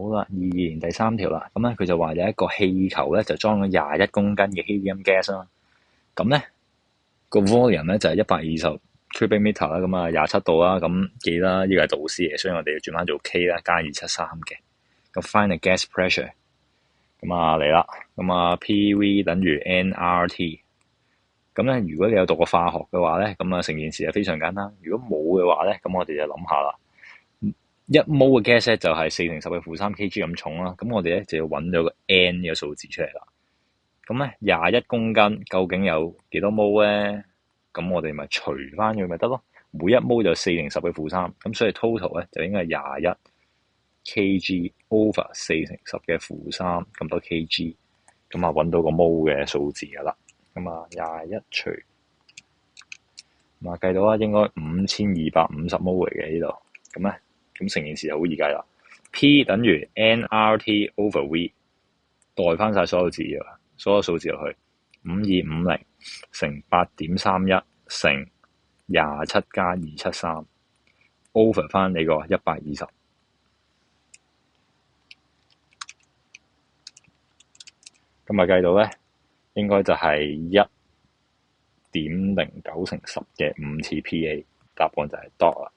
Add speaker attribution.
Speaker 1: 好啦，22年第3條啦，咁咧佢就話有一個氣球咧就裝咗21公斤嘅 helium gas 啦，咁咧個 volume 咧就係120 cubic meter 啦，咁啊27度啦，咁記得呢個係導師嘅，所以我哋要轉翻做 K 啦，加273嘅。咁 find the gas pressure， 咁啊嚟啦，咁啊 PV 等於 nRT。咁咧如果你有讀過化學嘅話咧，咁啊成件事係非常簡單。如果冇嘅話咧，咁我哋就諗下啦。1 mol 嘅 gas 咧就係4乘10嘅負3 kg 咁重啦，咁我哋咧就要揾咗個 n 呢個數字出嚟啦。咁咧21公斤究竟有幾多 mol 咧？咁我哋咪除翻佢咪得咯。每1 mol 就4乘10嘅負3，咁所以 total 咧就應該係21 kg over 4乘10嘅負3咁多 kg，咁啊揾到個 mol 嘅數字噶啦。咁啊21除，咁啊計到啦，應該5250 mol 嚟嘅呢度。咁咧，咁成件事就好易計啦。P 等於 nRT over V， 代翻晒所有數字落去，5250乘8.31乘27加273 over 翻你個120。咁啊計到咧，應該就係1.09乘10嘅5次 PA，答案就係 dot 啦。